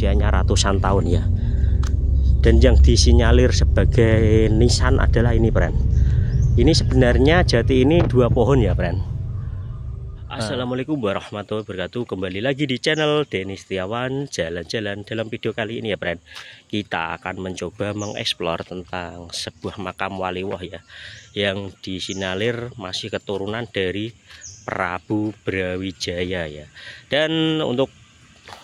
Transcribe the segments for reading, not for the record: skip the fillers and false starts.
usianya ratusan tahun ya. Dan yang disinyalir sebagai nisan adalah ini, friend. Ini sebenarnya jati ini 2 pohon ya, friend. Assalamualaikum warahmatullahi wabarakatuh. Kembali lagi di channel Denny Setiawan Jalan-Jalan. Dalam video kali ini ya, friend, kita akan mencoba mengeksplor tentang sebuah makam waliwah ya, yang disinyalir masih keturunan dari Prabu Brawijaya ya. Dan untuk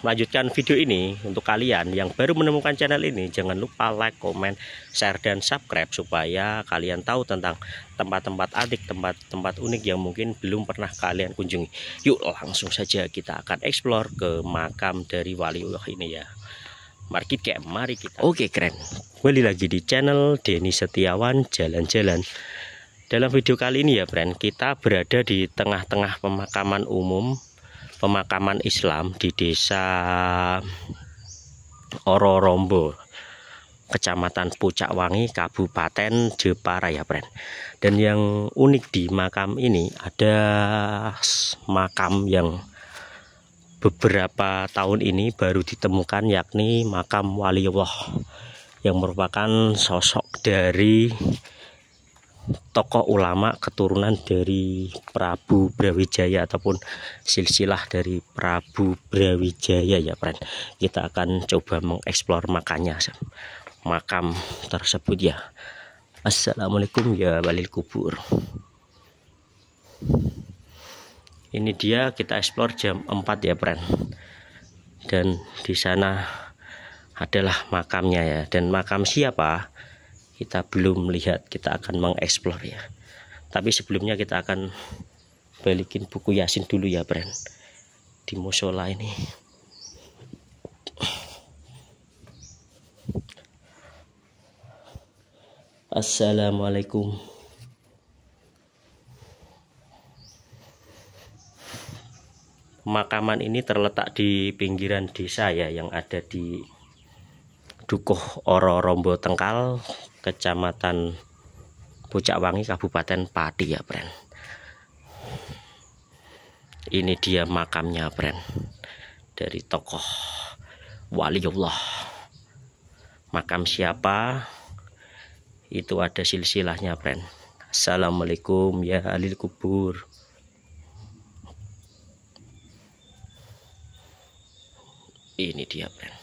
melanjutkan video ini, untuk kalian yang baru menemukan channel ini, jangan lupa like, comment, share, dan subscribe supaya kalian tahu tentang tempat-tempat antik, tempat-tempat unik yang mungkin belum pernah kalian kunjungi. Yuk langsung saja kita akan explore ke makam dari waliwah ini ya. Mari kita. Oke, keren. Kembali lagi di channel Denny Setiawan Jalan-Jalan. Dalam video kali ini ya, friend, kita berada di tengah-tengah pemakaman umum, pemakaman Islam di desa Ororombo, Kecamatan Pucakwangi, Kabupaten Jepara ya, friend. Dan yang unik di makam ini ada makam yang beberapa tahun ini baru ditemukan, yakni makam waliwah yang merupakan sosok dari tokoh ulama keturunan dari Prabu Brawijaya ataupun silsilah dari Prabu Brawijaya ya, friend. Kita akan coba mengeksplor makam tersebut ya. Assalamualaikum ya walil kubur. Ini dia, kita eksplor jam 4 ya, friend. Dan di sana adalah makamnya ya. Dan makam siapa? Kita belum lihat, kita akan mengeksplor ya. Tapi sebelumnya kita akan balikin buku Yasin dulu ya, friend, di musola ini. Assalamualaikum. Pemakaman ini terletak di pinggiran desa ya, yang ada di Dukuh Ororombo Tengkal, Kecamatan Pucakwangi, Kabupaten Pati ya, friend. Ini dia makamnya, friend, dari tokoh waliullah. Makam siapa? Itu ada silsilahnya, friend. Assalamualaikum ya alil kubur. Ini dia, friend.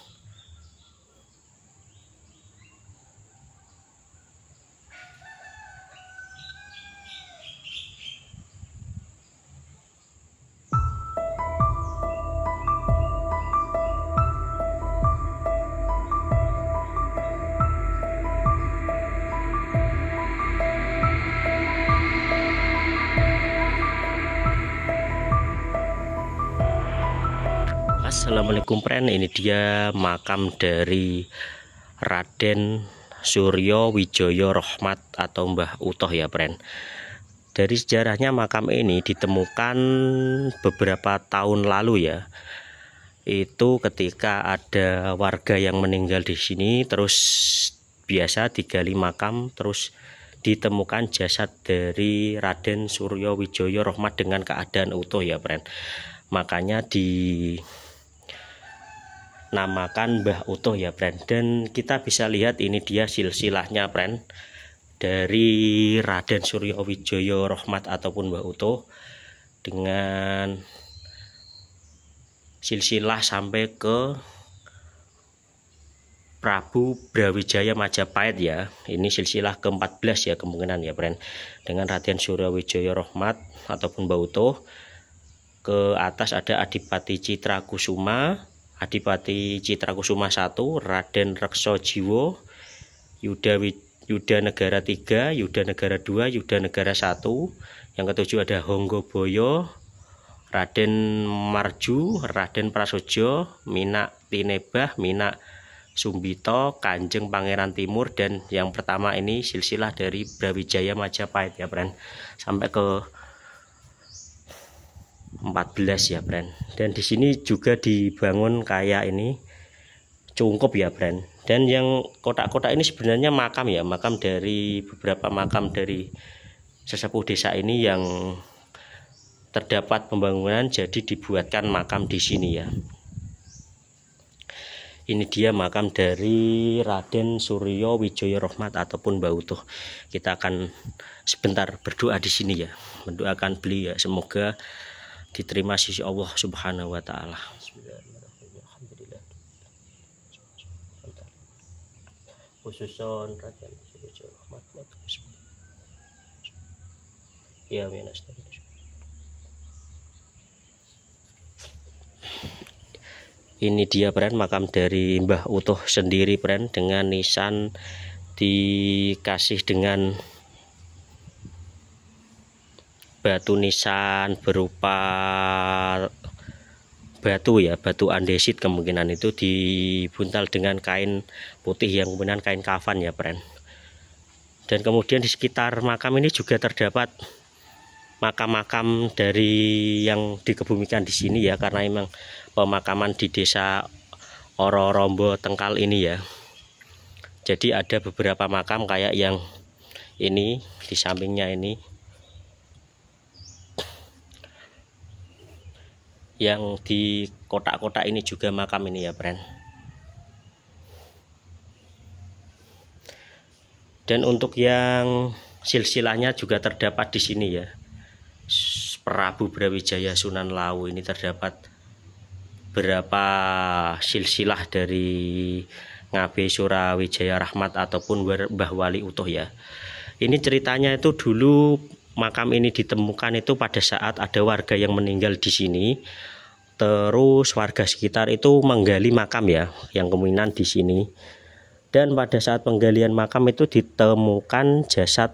Assalamualaikum, friend. Ini dia makam dari Raden Suryo Wijoyo Rohmat atau Mbah Utoh ya, friend. Dari sejarahnya makam ini ditemukan beberapa tahun lalu ya. Itu ketika ada warga yang meninggal di sini, terus biasa digali makam, terus ditemukan jasad dari Raden Suryo Wijoyo Rohmat dengan keadaan utuh ya, friend. Makanya dinamakan Mbah Utoh ya, friend. Dan kita bisa lihat ini dia silsilahnya, friend, dari Raden Suryo Wijoyo Rohmat ataupun Mbah Utoh, dengan silsilah sampai ke Prabu Brawijaya Majapahit ya. Ini silsilah ke-14 ya kemungkinan ya, friend, dengan Raden Suryo Wijoyo Rohmat ataupun Mbah Utoh. Ke atas ada Adipati Citrakusuma, Adipati Citrakusuma 1, Raden Rekso Jiwo, Yuda Negara 3, Yuda Negara 2, Yuda Negara 1. Yang ketujuh ada Honggoboyo, Raden Marju, Raden Prasojo, Minak Tinebah, Minak Sumbito, Kanjeng Pangeran Timur. Dan yang pertama ini silsilah dari Brawijaya Majapahit ya, friend, sampai ke 14 ya, friend. Dan di sini juga dibangun kayak ini cungkup ya, friend. Dan yang kotak-kotak ini sebenarnya makam ya, makam dari beberapa makam dari sesepuh desa ini yang terdapat pembangunan, jadi dibuatkan makam di sini ya. Ini dia makam dari Raden Suryo Wijaya Rahmat ataupun Mbah Utuh. Kita akan sebentar berdoa di sini ya, mendoakan beliau ya, semoga diterima sisi Allah Subhanahu wa taala. Bismillahirrahmanirrahim. Khususon Raden Suryo Wijaya Rahmat. Ya, ini dia pren makam dari Mbah Utuh sendiri pren, dengan nisan dikasih dengan batu nisan berupa batu ya, batu andesit, kemungkinan itu dibuntal dengan kain putih yang kemudian kain kafan ya pren. Dan kemudian di sekitar makam ini juga terdapat makam-makam dari yang dikebumikan di sini ya, karena memang pemakaman di desa Ororombo Tengkal ini ya. Jadi ada beberapa makam kayak yang ini di sampingnya ini, yang di kotak-kotak ini juga makam ini ya friend. Dan untuk yang silsilahnya juga terdapat di sini ya, Prabu Brawijaya Sunan Lawu ini terdapat berapa silsilah dari Ngabe Surawijaya Rahmat ataupun Mbah Wali Utuh ya. Ini ceritanya itu dulu makam ini ditemukan itu pada saat ada warga yang meninggal di sini. Terus warga sekitar itu menggali makam ya, yang kemungkinan di sini. Dan pada saat penggalian makam itu ditemukan jasad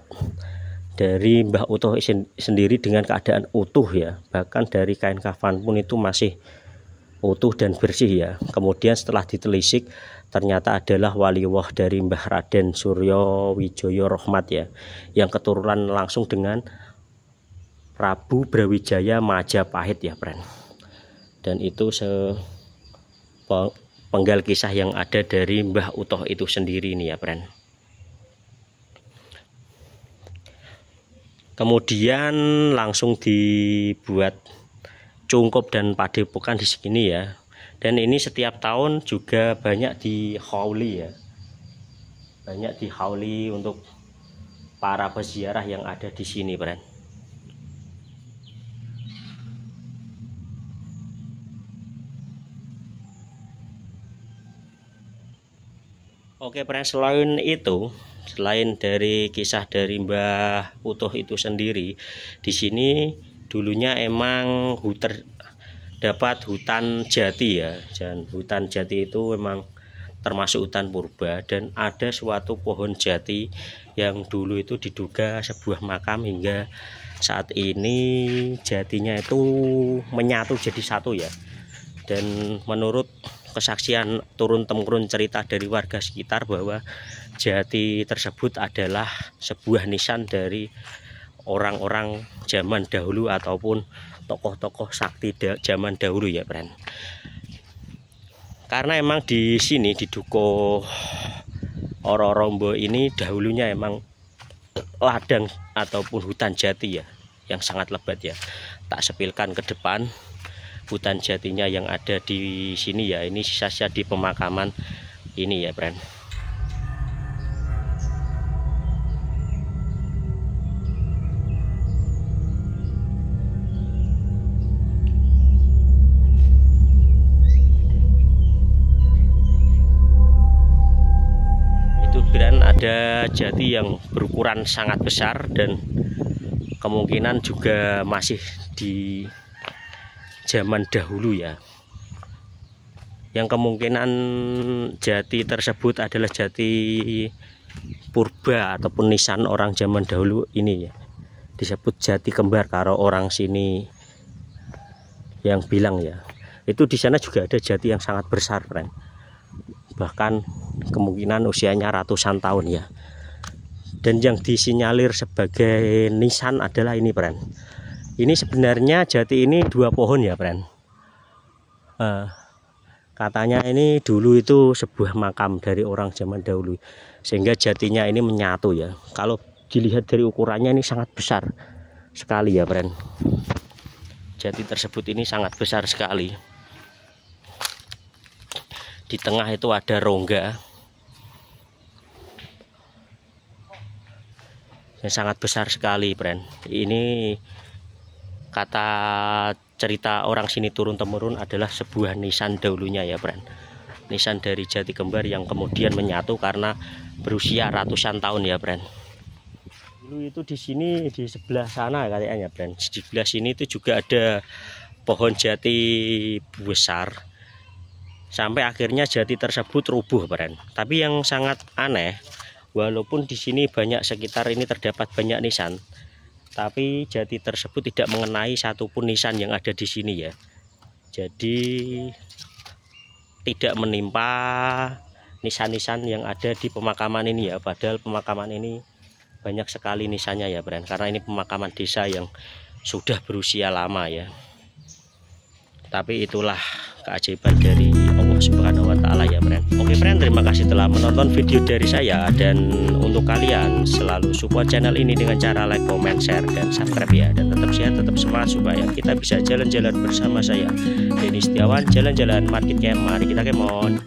dari Mbah Utuh sendiri dengan keadaan utuh ya, bahkan dari kain kafan pun itu masih utuh dan bersih ya. Kemudian setelah ditelisik ternyata adalah waliwah dari Mbah Raden Suryo Wijaya Rahmat ya, yang keturunan langsung dengan Prabu Brawijaya Majapahit ya friend. Dan itu penggal kisah yang ada dari Mbah Utuh itu sendiri nih ya friend. Kemudian langsung dibuat cungkup dan padepokan di sini ya. Dan ini setiap tahun juga banyak dihauli ya, banyak dihauli untuk para peziarah yang ada di sini friend. Oke friend, selain itu, selain dari kisah dari Mbah Utuh itu sendiri, di sini dulunya emang terdapat hutan jati ya. Dan hutan jati itu memang termasuk hutan purba, dan ada suatu pohon jati yang dulu itu diduga sebuah makam, hingga saat ini jatinya itu menyatu jadi satu ya. Dan menurut kesaksian turun-temurun cerita dari warga sekitar bahwa jati tersebut adalah sebuah nisan dari orang-orang zaman dahulu ataupun tokoh-tokoh sakti zaman dahulu ya friend. Karena emang di sini di Dukuh Ororombo ini dahulunya emang ladang ataupun hutan jati ya, yang sangat lebat ya. Tak sepilkan ke depan hutan jatinya yang ada di sini ya. Ini sisa-sisa di pemakaman ini ya friend. Itu friend, ada jati yang berukuran sangat besar dan kemungkinan juga masih di zaman dahulu ya, yang kemungkinan jati tersebut adalah jati purba ataupun nisan orang zaman dahulu ini ya, disebut jati kembar karo orang sini yang bilang ya. Itu di sana juga ada jati yang sangat besar friend, bahkan kemungkinan usianya ratusan tahun ya. Dan yang disinyalir sebagai nisan adalah ini friend. Ini sebenarnya jati ini 2 pohon ya friend. Katanya ini dulu itu sebuah makam dari orang zaman dahulu, sehingga jatinya ini menyatu ya. Kalau dilihat dari ukurannya ini sangat besar sekali ya friend. Jati tersebut ini sangat besar sekali. Di tengah itu ada rongga yang sangat besar sekali, friend. Ini kata cerita orang sini turun temurun adalah sebuah nisan dahulunya ya, friend. Nisan dari jati kembar yang kemudian menyatu karena berusia ratusan tahun ya, friend. Dulu itu di sini di sebelah sana kayaknya, friend. Di sebelah sini itu juga ada pohon jati besar. Sampai akhirnya jati tersebut rubuh, friend. Tapi yang sangat aneh, walaupun di sini banyak sekitar ini terdapat banyak nisan, tapi jati tersebut tidak mengenai satupun nisan yang ada di sini ya. Jadi tidak menimpa nisan-nisan yang ada di pemakaman ini ya. Padahal pemakaman ini banyak sekali nisannya ya, friend. Karena ini pemakaman desa yang sudah berusia lama ya. Tapi itulah keajaiban dari Allah Subhanahu wa Ta'ala ya, friend. Oke, friend, terima kasih telah menonton video dari saya. Dan untuk kalian selalu support channel ini dengan cara like, comment, share, dan subscribe ya. Dan tetap sehat, tetap semangat supaya kita bisa jalan-jalan bersama saya Denny Setiawan, jalan-jalan market camp. Mari kita kemon.